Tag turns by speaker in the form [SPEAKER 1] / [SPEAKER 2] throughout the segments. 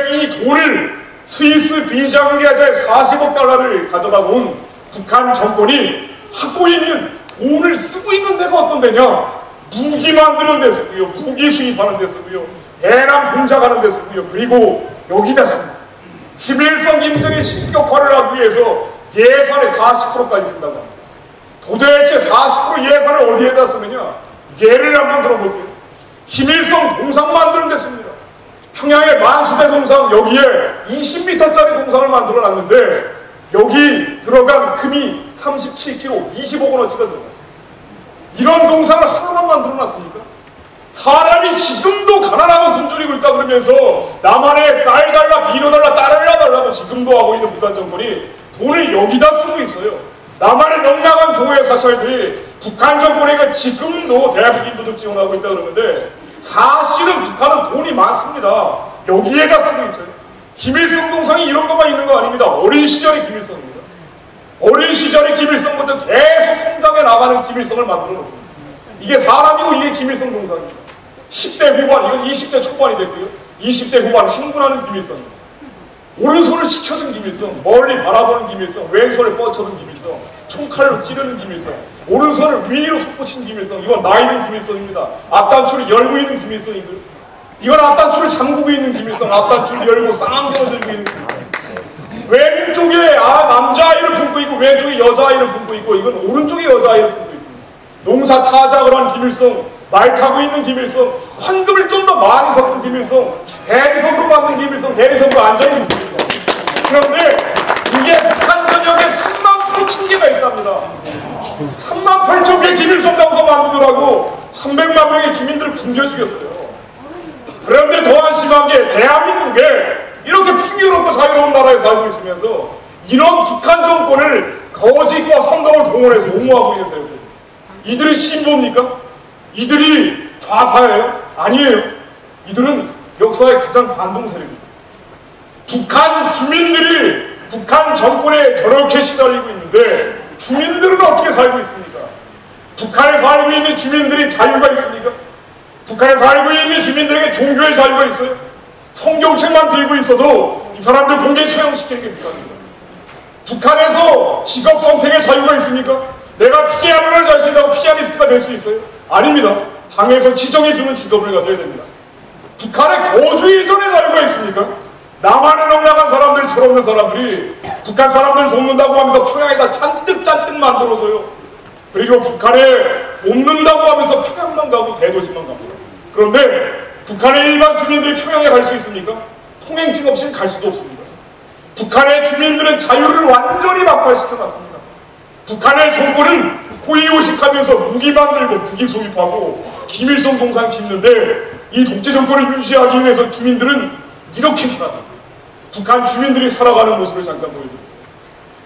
[SPEAKER 1] 이 돈을 스위스 비자금계좌에 40억 달러를 가져다 놓은 북한 정권이 하고 있는 돈을 쓰고 있는 데가 어떤 데냐? 무기 만드는 데 쓰고요, 무기 수입하는 데 쓰고요, 대남 공작하는 데 쓰고요, 그리고 여기다 씁니다. 김일성 김정일 신격화를 하기 위해서 예산의 40%까지 쓴다고 합니다. 도대체 40% 예산을 어디에다 쓰느냐? 예를 한번 들어볼게요. 김일성 동상 만드는 데 씁니다. 평양의 만수대 동상, 여기에 20m짜리 동상을 만들어 놨는데 여기 들어간 금이 37kg, 20억 원어치가 들어갔어요. 이런 동상을 하나만 만들어 놨습니까? 사람이 지금도 가난하고 굶주리고 있다 그러면서 남한에 쌀 달라, 비료 달라, 달라고 지금도 하고 있는 북한 정권이 돈을 여기다 쓰고 있어요. 남한의 명랑한 교회 사찰들이 북한 정권에게 지금도 대학 인도도 지원하고 있다 그러는데 사실은 북한은 돈이 많습니다. 여기에다 쓰고 있어요. 김일성 동상이 이런 것만 있는 거 아닙니다. 어린 시절의 김일성입니다. 어린 시절의 김일성부터 계속 성장해 나가는 김일성을 만들어 놓습니다. 이게 사람이고 이게 김일성 동상입니다. 10대 후반, 이건 20대 초반이 됐고요. 20대 후반 행군하는 김일성입니다. 오른손을 치켜든 김일성, 멀리 바라보는 김일성, 왼손을 뻗쳐든 김일성, 총칼로 찌르는 김일성, 오른손을 위로 솟구친 김일성, 이건 나이든 김일성입니다. 앞단추를 열고 있는 김일성이고요. 이건 앞단추를 잠그고 있는 김일성, 앞단추를 열고 쌍안경을 들고 있는 김일성. 왼쪽에 남자아이를 품고 있고 왼쪽에 여자아이를 품고 있고 이건 오른쪽에 여자아이를 품고 있습니다. 농사 타작을 한 김일성, 말 타고 있는 김일성, 황금을 좀 더 많이 섞은 김일성, 대리석으로 만든 김일성, 대리석으로 앉아있는 김일성. 그런데 이게 북한 전역에 3만 8천 개가 있답니다. 3만 8천 개 김일성 장소 만드느라고 300만 명의 주민들을 굶겨 죽였어요. 그런데 더 한심한 게 대한민국에 이렇게 풍요롭고 자유로운 나라에 살고 있으면서 이런 북한 정권을 거짓과 선동을 동원해서 옹호하고 있는 세력들. 이들은 신보입니까? 이들이 좌파예요? 아니에요. 이들은 역사의 가장 반동 세력입니다. 북한 주민들이 북한 정권에 저렇게 시달리고 있는데 주민들은 어떻게 살고 있습니까? 북한에 살고 있는 주민들이 자유가 있습니까? 북한에 살고 있는 주민들에게 종교의 자유가 있어요? 성경책만 들고 있어도 이 사람들 공개 처형시키는 게 북한입니다. 북한에서 직업 선택의 자유가 있습니까? 내가 피아노를 잘 친다고 피아니스트가 될 수 있어요? 아닙니다. 당에서 지정해주는 직업을 가져야 됩니다. 북한에 거주 이전의 자유가 있습니까? 남한에 명랑한 사람들, 철없는 사람들이 북한 사람들 돕는다고 하면서 평양에다 잔뜩 만들어줘요. 그리고 북한에 돕는다고 하면서 평양만 가고 대도시만 갑니다. 그런데 북한의 일반 주민들이 평양에 갈 수 있습니까? 통행증 없이는 갈 수도 없습니다. 북한의 주민들은 자유를 완전히 박탈시켜놨습니다. 북한의 정권은 호의호식하면서 무기 만들고 무기 소입하고 김일성 동상 짓는데 이 독재 정권을 유지하기 위해서 주민들은 이렇게 살아갑니다. 북한 주민들이 살아가는 모습을 잠깐 보여드립니다.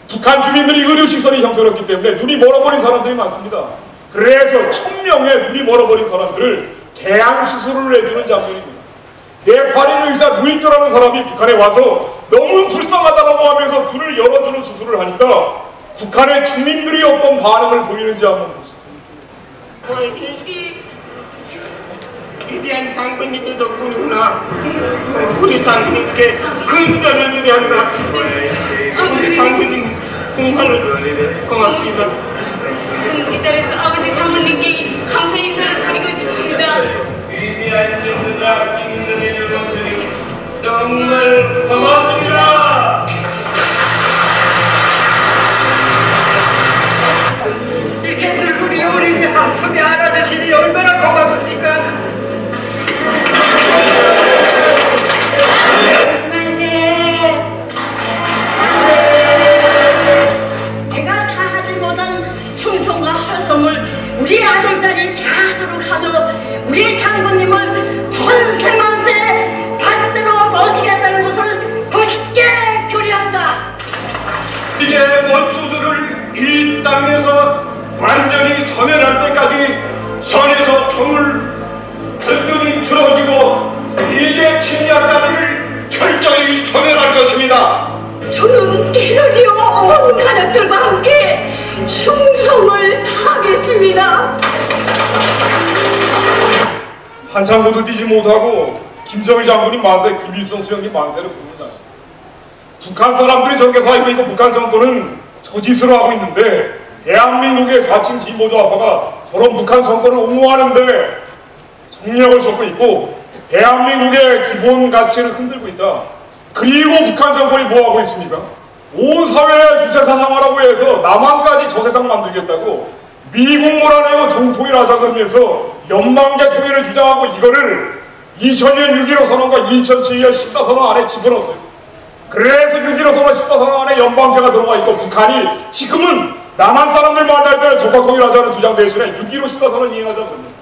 [SPEAKER 1] 북한 주민들이 의료시설이 형편없기 때문에 눈이 멀어버린 사람들이 많습니다. 그래서 1000명의 눈이 멀어버린 사람들을 개항수술을 해주는 장면입니다. 네팔인 의사 루이토라는 사람이 북한에 와서 너무 불쌍하다고 하면서 눈을 열어주는 수술을 하니까 북한의 주민들이 어떤 반응을 보이는지 한번 보시죠.
[SPEAKER 2] 위대한 장군님의 덕분이구나. 우리 장군님께 근전을 위한다. 우리 장군님 정말 고맙습니다.
[SPEAKER 3] 이 자리에서 아버지 장군님께 감사 인사를 드리고 싶습니다.
[SPEAKER 2] 위대한 영주자 김일성의 여러분들이 정말 고맙습니다.
[SPEAKER 4] 이렇게 우리 어린이 한숨이 알아주시니 얼마나 고맙습니까?
[SPEAKER 3] 제가 다 하지 못한 충성과 활성을 우리 아들딸이 다 하도록 하도록 우리 장군님을 전생만세 받들어 모시겠다는 것을 굳게 교리한다.
[SPEAKER 2] 이제 원수들을 이 땅에서 완전히 소멸할 때까지 선에서 총을 결정이 틀어지고 이제 침략자들을 철저히 소멸할 것입니다.
[SPEAKER 3] 저는 기러기와 온 가족들과 함께 충성을 다하겠습니다.
[SPEAKER 1] 한참 모두 뛰지 못하고 김정일 장군이 만세, 김일성 수령님 만세를 부릅니다. 북한 사람들이 저렇게 살고 있고 북한 정권은 저짓을 하고 있는데 대한민국의 좌칭 진보좌파가 저런 북한 정권을 옹호하는데 정력을 쏟고 있고 대한민국의 기본 가치를 흔들고 있다. 그리고 북한 정권이 뭐하고 있습니까? 온 사회의 주체사상화라고 해서 남한까지 저세상 만들겠다고 미국 몰아내고 종통일 하자 그러면서 연방제 통일을 주장하고 이거를 2000년 6.15 선언과 2007년 14선언 안에 집어넣었어요. 그래서 6.15 선언 14선언 안에 연방제가 들어가 있고 북한이 지금은 남한 사람들 만날 때는 적화통일하자는 주장 대신에 6.15 14선언 이행하자는 겁니다.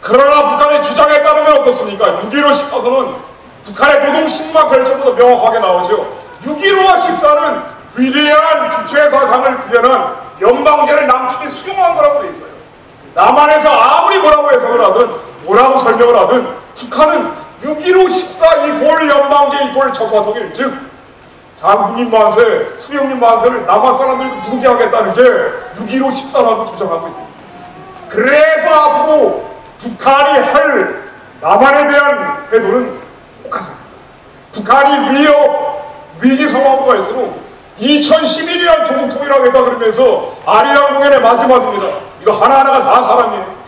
[SPEAKER 1] 그러나 북한의 주장에 따르면 어떻습니까? 6.15 14선언 북한의 노동신문 펼쳐보다 명확하게 나오죠. 6.15와 14는 위대한 주체사상을 구현한 연방제를 남측이 수용한 거라고 돼 있어요. 남한에서 아무리 뭐라고 해석을 하든 뭐라고 설명을 하든 북한은 6.15 14 이골 연방제 이골 적화통일 즉 장군님 만세, 수령님 만세를 남한 사람들도 부르게 하겠다는 게 6.15 14라고 주장하고 있습니다. 그래서 앞으로 북한이 할 남한에 대한 태도는 똑같습니다. 북한이 위기 상황과 할수록 2012년 조국 통일하겠다 그러면서 아리랑 공연의 마지막입니다. 이거 하나하나가 다 사람이에요.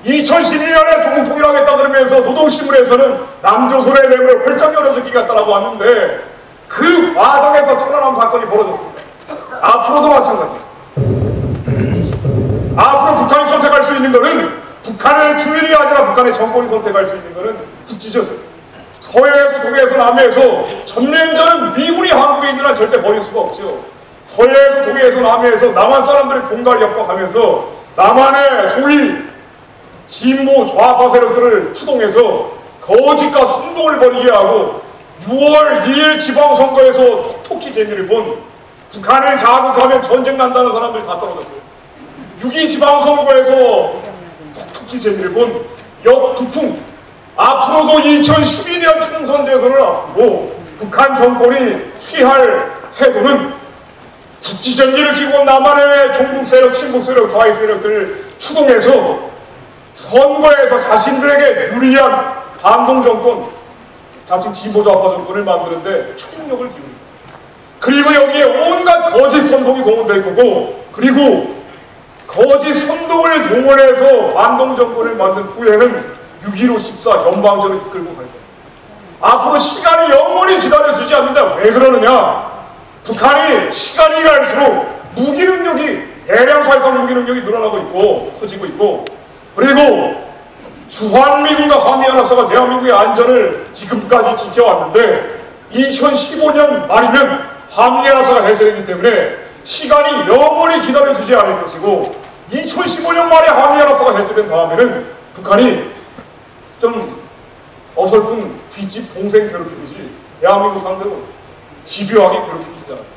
[SPEAKER 1] 2012년에 조국 통일하겠다 그러면서 노동신문에서는 남조선의 내부를 활짝 열어주기겠다라고 왔는데 그 과정에서 천안함 사건이 벌어졌습니다. 앞으로도 마찬가지예요. 앞으로 북한이 선택할 수 있는 것은 북한의 주민이 아니라 북한의 정권이 선택할 수 있는 것은 북지죠. 서해에서 동해에서 남해에서 전면전은 미군이 한국에 있는 한 절대 버릴 수가 없죠. 서해에서 동해에서 남해에서 남한 사람들을 공갈 협박하면서 남한의 소위 진보 좌파 세력들을 추동해서 거짓과 선동을 벌이게 하고 6월 2일 지방선거에서 톡톡히 재미를 본 북한을 자극하면 전쟁 난다는 사람들이 다 떨어졌어요. 6.2 지방선거에서 톡톡히 재미를 본 역부풍 앞으로도 2012년 총선 대선을 앞두고 북한 정권이 취할 태도는 북지전을 일으키고 남한의 종북 세력, 친북 세력, 좌익 세력들을 추동해서 선거에서 자신들에게 유리한 반동 정권, 자칭 진보좌파 정권을 만드는데 총력을 기울입니다. 그리고 여기에 온갖 거짓 선동이 동원될 거고 그리고 거짓 선동을 동원해서 반동 정권을 만든 후에는 6.15 14 연방제로 이끌고 갈 거예요. 앞으로 시간이 영원히 기다려주지 않는데 왜 그러느냐? 북한이 시간이 갈수록 무기능력이 대량 살상 무기능력이 늘어나고 있고 커지고 있고 그리고 주한미군과 한미연합사가 대한민국의 안전을 지금까지 지켜왔는데 2015년 말이면 한미연합사가 해체되기 때문에 시간이 영원히 기다려주지 않을 것이고 2015년 말에 한미연합사가 해체된 다음에는 북한이 좀 어설픈 뒷집 동생 괴롭히듯이 대한민국 상대로 집요하게 괴롭히기 시작합니다.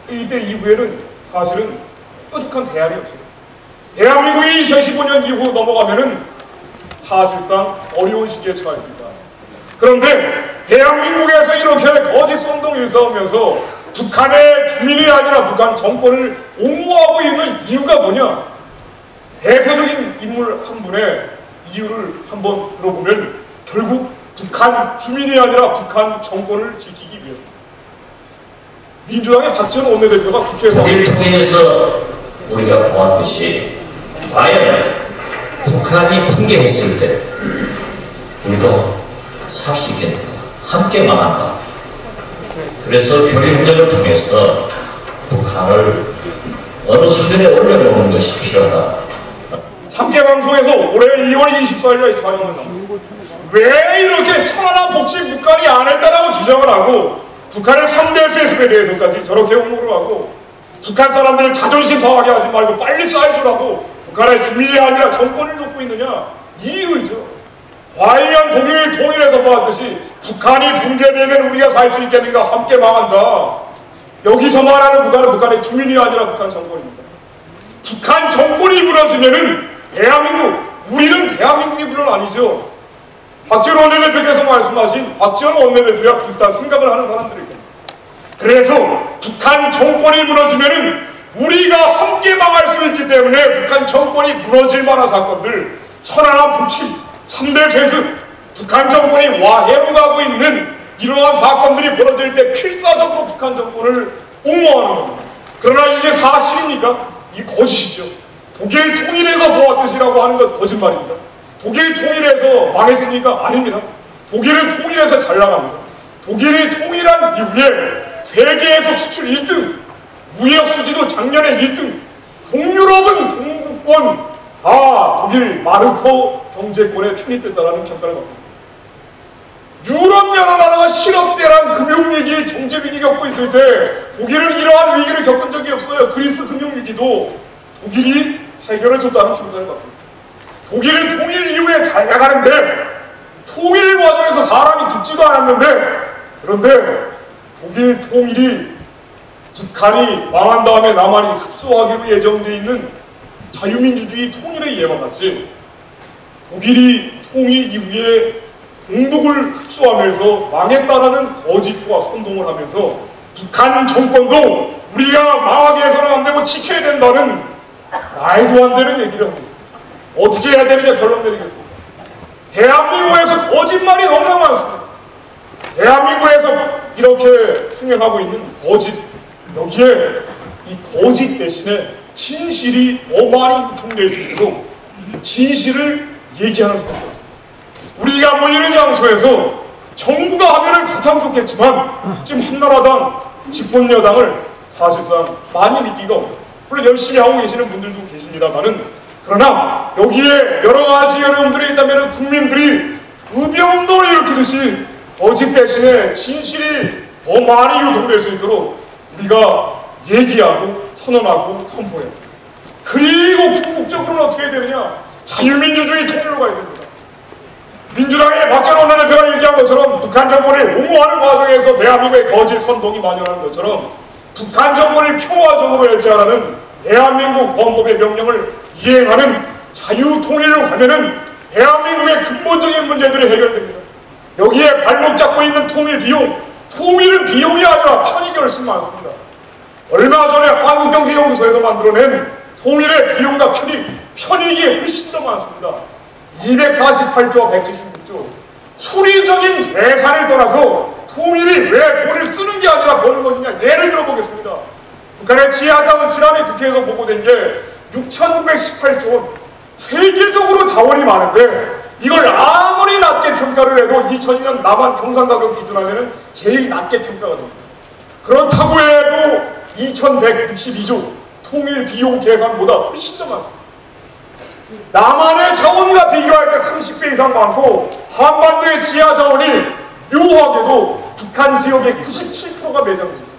[SPEAKER 1] 이때 이후에는 사실은 뾰족한 대안이 없어요. 대한민국이 2015년 이후 넘어가면은 사실상 어려운 시기에 처했습니다. 그런데 대한민국에서 이렇게 거짓 선동 일삼으면서 북한의 주민이 아니라 북한 정권을 옹호하고 있는 이유가 뭐냐? 대표적인 인물 한 분의 이유를 한번 들어보면 결국 북한 주민이 아니라 북한 정권을 지키기 위해서입니다. 민주당의 박지원 원내대표가 국회에서
[SPEAKER 5] 독일 통일에서 우리가 보았듯이 과연 북한이 붕괴했을 때 우리도 살 수 있겠는가? 함께 망한가? 그래서 교류협력을 통해서 북한을 어느 수준에 올려놓는 것이 필요하다.
[SPEAKER 1] 삼계방송에서 올해 2월 24일에 촬영을 합니다. 왜 이렇게 천안함 복지 북한이 안 했다라고 주장을 하고 북한의 3대 세습에 대해서까지 저렇게 옹호를 하고 북한 사람들을 자존심 상하게 하지 말고 빨리 쌓여주라고 북한의 주민이 아니라 정권을 놓고 있느냐? 이유죠. 과연 독일 통일에서 보았듯이 북한이 붕괴되면 우리가 살 수 있겠는가? 함께 망한다. 여기서 말하는 북한은 북한의 주민이 아니라 북한 정권입니다. 북한 정권이 무너지면은 대한민국, 우리는 대한민국이 물론 아니죠. 박지원 원내대표께서 말씀하신 박지원 원내대표와 비슷한 생각을 하는 사람들일 겁니다. 그래서 북한 정권이 무너지면은 우리가 함께 망할 수 있기 때문에 북한 정권이 무너질 만한 사건들, 천안함 북침, 3대 세습, 북한 정권이 와해로 가고 있는 이러한 사건들이 벌어질 때 필사적으로 북한 정권을 옹호하는 겁니다. 그러나 이게 사실입니까? 이 거짓이죠. 독일 통일에서 보았듯이라고 하는 것 거짓말입니다. 독일 통일에서 망했습니까? 아닙니다. 독일은 통일에서 잘 나갑니다. 독일이 통일한 이후에 세계에서 수출 1등, 무역 수지도 작년에 1등, 동유럽은 동구권 독일 마르코 경제권에 편입됐다라는 평가를 받고 있습니다. 유럽 여러 나라가 실업대란 금융위기, 경제위기 겪고 있을 때 독일은 이러한 위기를 겪은 적이 없어요. 그리스 금융위기도 독일이 해결해줬다는 평가를 받고 있습니다. 독일은 통일 이후에 잘 나가는데 통일 과정에서 사람이 죽지도 않았는데, 그런데 독일 통일이 북한이 망한 다음에 남한이 흡수하기로 예정되어 있는 자유민주주의 통일에 의해 맞지, 독일이 통일 이후에 동독을 흡수하면서 망했다라는 거짓과 선동을 하면서 북한 정권도 우리가 망하게 해서는 안 되고 지켜야 된다는 말도 안 되는 얘기를 하고 있습니다. 어떻게 해야 되느냐 결론 내리겠습니다. 대한민국에서 거짓말이 너무나 많습니다. 대한민국에서 이렇게 행행하고 있는 거짓, 여기에 이 거짓 대신에 진실이 더 많이 유통될 수 있도록 진실을 얘기하는 수밖에 없습니다. 우리가 모이는 장소에서 정부가 하면은 가장 좋겠지만 지금 한나라당, 집권여당을 사실상 많이 믿기가 어려워요. 물론 열심히 하고 계시는 분들도 계십니다만은, 그러나 여기에 여러 가지 어려움들이 있다면 국민들이 의병운동을 일으키듯이 거짓 대신에 진실이 더 많이 유통될 수 있도록 우리가 얘기하고 선언하고 선포해요. 그리고 궁극적으로는 어떻게 해야 되느냐? 자유민주주의 통일로 가야 됩니다. 민주당의 박찬원 원내대표가 얘기한 것처럼 북한 정권을 옹호하는 과정에서 대한민국의 거짓 선동이 만연하는 것처럼 북한 정권을 평화적으로 해체하라는 대한민국 헌법의 명령을 이행하는 자유통일로 가면은 대한민국의 근본적인 문제들이 해결됩니다. 여기에 발목 잡고 있는 통일 비용, 통일은 비용이 아니라 편익이 훨씬 많습니다. 얼마 전에 한국경제연구소에서 만들어낸 통일의 비용과 편익이 훨씬 더 많습니다. 248조와 176조. 수리적인 계산을 떠나서 통일이 왜 돈을 쓰는 게 아니라 버는 것이냐, 예를 들어보겠습니다. 북한의 지하자원 지난해 국회에서 보고된 게 6,918조 원. 세계적으로 자원이 많은데 이걸 아무리 낮게 평가를 해도 2002년 남한 경상가격 기준하면 제일 낮게 평가가 됩니다. 그렇다고 해도 2,162조 통일 비용 계산보다 훨씬 더 많습니다. 남한의 자원과 비교할 때 30배 이상 많고, 한반도의 지하 자원이 묘하게도 북한 지역의 97%가 매장되어 있습니다.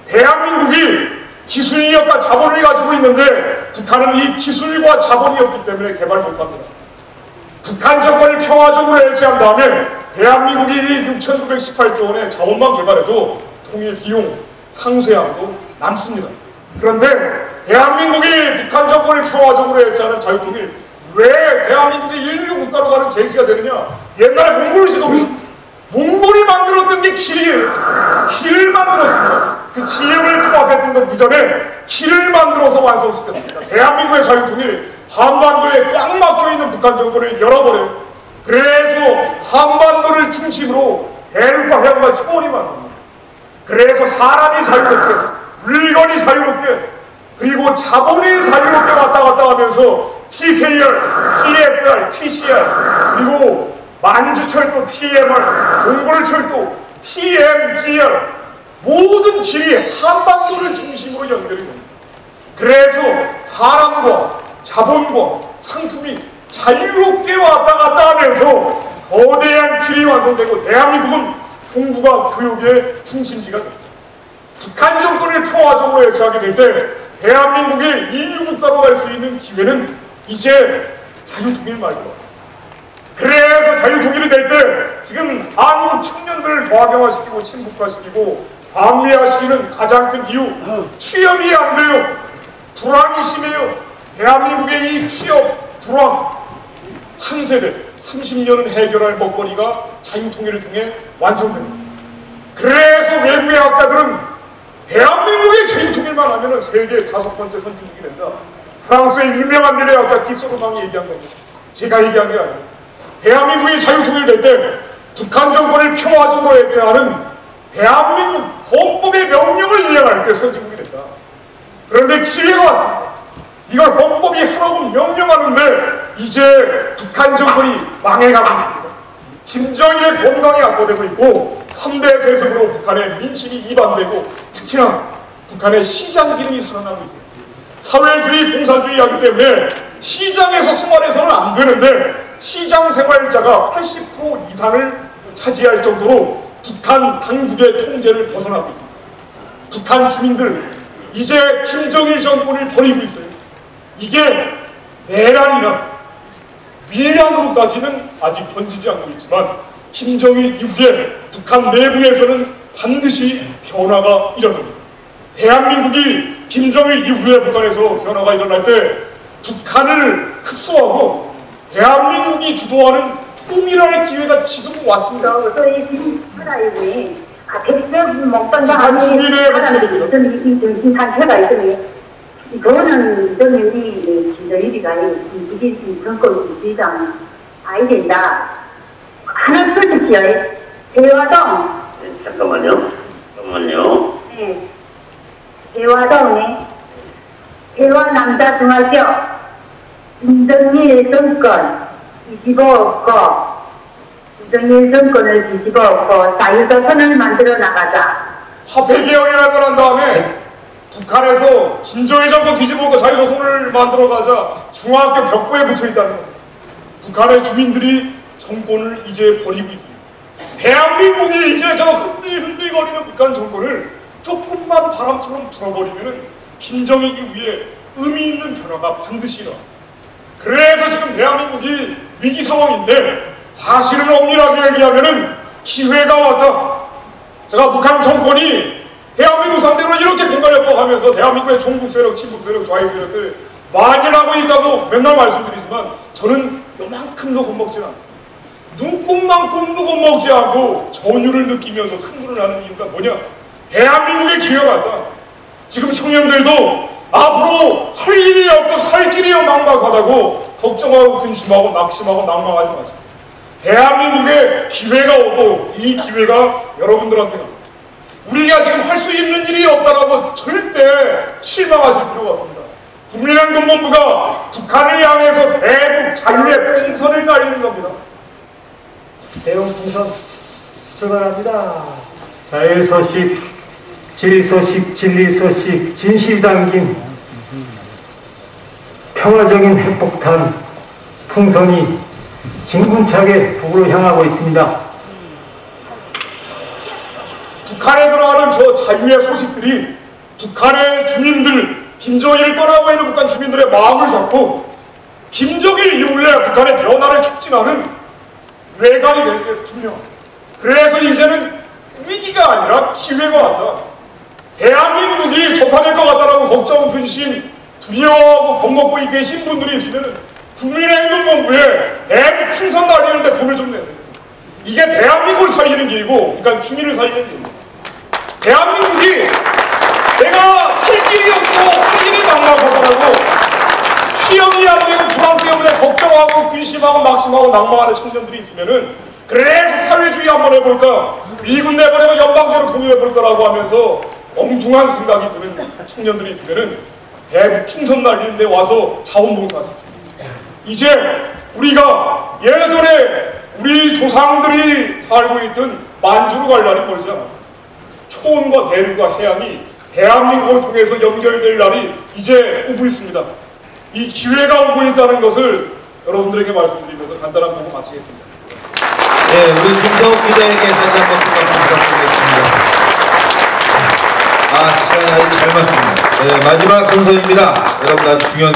[SPEAKER 1] 대한민국이 기술력과 자본을 가지고 있는데 북한은 이 기술과 자본이 없기 때문에 개발 못합니다. 북한 정권을 평화적으로 해체한 다음에 대한민국이 6,918조 원의 자원만 개발해도 통일 비용 상쇄함도 남습니다. 그런데 대한민국이 북한 정권을 평화적으로 해체하는 자유통일, 왜 대한민국의 인류 국가로 가는 계기가 되느냐? 옛날에 몽골 지도부, 몽골이 만들었던 게 길이에요. 길을 만들었습니다. 그 지형을 통합했던 것 이전에 길을 만들어서 완성시켰습니다. 대한민국의 자유통일, 한반도에 꽉 막혀있는 북한 정권을 열어버려요. 그래서 한반도를 중심으로 대륙과 해안과 초원이 만듭니다. 그래서 사람이 자유롭게, 물건이 자유롭게, 그리고 자본이 자유롭게 왔다 갔다 하면서 TKR, TSR, TCR, 그리고 만주철도 TMR, 몽골철도 TMGR, 모든 길이 한반도를 중심으로 연결이 됩니다. 그래서 사람과 자본과 상품이 자유롭게 왔다 갔다 하면서 거대한 길이 완성되고 대한민국은 동북아 교육의 중심지가 됩니다. 북한 정권을 평화적으로 해체하게 될 때 대한민국의 인류 국가로 갈 수 있는 기회는 이제 자유통일 말고, 그래서 자유통일이 될 때 지금 한국 청년들을 좌경화시키고 친북화시키고 반미화시키는 가장 큰 이유, 취업이 안 돼요. 불황이 심해요. 대한민국의 이 취업, 불황, 한 세대, 30년은 해결할 먹거리가 자유통일을 통해 완성됩니다. 그래서 외국의 학자들은 대한민국의 자유통일만 하면 세계 5번째 선진국이 된다. 프랑스의 유명한 미래학자 기소르망이 얘기한 겁니다. 제가 얘기한 게 아니에요. 대한민국이 자유통일될 때 북한 정권을 평화적으로 해체하는 대한민국 헌법의 명령을 이행할 때 선진국이 됐다. 그런데 기회가 왔습니다. 이걸 헌법이 하라고 명령하는데 이제 북한 정권이 망해가고 있습니다. 김정일의 건강이 악화되고 있고 3대 세습으로 북한의 민심이 이반되고 특히나 북한의 시장 기능이 살아나고 있습니다. 사회주의, 공산주의 하기 때문에 시장에서 생활해서는 안 되는데 시장 생활자가 80% 이상을 차지할 정도로 북한 당국의 통제를 벗어나고 있습니다. 북한 주민들 이제 김정일 정권을 버리고 있어요. 이게 내란이나 밀란으로까지는 아직 번지지 않고 있지만 김정일 이후에 북한 내부에서는 반드시 변화가 일어납니다. 대한민국이 김정일 이후에 북한에서 변화가 일어날 때 북한을 흡수하고 대한민국이 주도하는 통일할 기회가 지금 왔습니다. 북한 주민의 목소리입니다.
[SPEAKER 6] 정신 상태가 있으니 그거는 우리 김정일이가 이게 정권 주의장 아이 된다. 하나 솔직히요. 대화동.
[SPEAKER 7] 잠깐만요.
[SPEAKER 6] 네. 대화동에 대화남자 중학교 김정일 정권 뒤집어 엎고 김정일 정권을 뒤집어 엎고 자유조선을 만들어 나가자.
[SPEAKER 1] 화폐개혁이라는 걸 한 다음에 북한에서 김정일 정권 뒤집어놓고 자유조선을 만들어가자 중학교 벽보에 붙여있다는 겁니다. 북한의 주민들이 정권을 이제 버리고 있습니다. 대한민국이 이제 저 흔들거리는 북한 정권을 조금만 바람처럼 불어버리면 김정일 이후에 의미 있는 변화가 반드시 일어납니다. 그래서 지금 대한민국이 위기 상황인데 사실은 엄밀하게 얘기하면 기회가 왔다. 제가 북한 정권이 대한민국 상대로 이렇게 공갈협박하면서 대한민국의 종북 세력, 친북 세력, 좌익 세력들 만연하고 있다고 맨날 말씀드리지만 저는 요만큼도 겁먹지 않습니다. 눈곱만큼도 겁먹지 않고 전율을 느끼면서 큰 불을 하는 이유가 뭐냐? 대한민국의 기회가 왔다. 지금 청년들도 앞으로 할 일이 없고 살 길이 막막하다고 걱정하고 근심하고 낙심하고 낭망하지 마십시오. 대한민국에 기회가 오고 이 기회가 여러분들한테 갑니다. 우리가 지금 할 수 있는 일이 없다라고 절대 실망하실 필요가 없습니다. 국민행동본부가 북한을 향해서 대북 자유의 풍선을 날리는 겁니다.
[SPEAKER 8] 대북 풍선 출발합니다. 자유소식, 질소식, 진리소식, 진실 담긴 평화적인 핵폭탄 풍선이 진군차게 북으로 향하고 있습니다.
[SPEAKER 1] 북한에 들어가는 저 자유의 소식들이 북한의 주민들, 김정일을 떠나고 있는 북한 주민들의 마음을 잡고 김정일 이후에 북한의 변화를 촉진하는 외관이 될 게 분명합니다. 그래서 이제는 위기가 아니라 기회가 왔다. 대한민국이 접합될 것 같다라고 걱정, 근심, 두려워하고 겁먹고 계신 분들이 있으면 국민행동본부에 대북 풍선 날리는데 돈을 좀 내세요. 이게 대한민국을 살리는 길이고 북한 주민을 살리는 길입니다. 대한민국이 내가 살 길이 없고 할 길이 막막하다라고 취업이 안 되고 불안 때문에 걱정하고 근심하고 낙심하고 낭망하는 청년들이 있으면은 그래서 사회주의 한번 해볼까, 미군 내보내고 연방제로 통일해볼까라고 하면서 엉뚱한 생각이 드는 청년들이 있으면은 대북 풍선 날리는 데 와서 자원봉사하십시오. 이제 우리가 예전에 우리 조상들이 살고 있던 만주로 갈 날이 멀지 않았어요. 초원과 대륙과 해양이 대한민국을 통해서 연결될 날이 이제 오고 있습니다. 이 기회가 오고 있다는 것을 여러분들에게 말씀드리면서 간단한 보고 마치겠습니다.
[SPEAKER 9] 네, 우리 김성욱 기자에게 다시 한번 부탁드리겠습니다. 시간이 아주 잘 맞습니다. 네, 마지막 순서입니다. 여러분 아주 중요한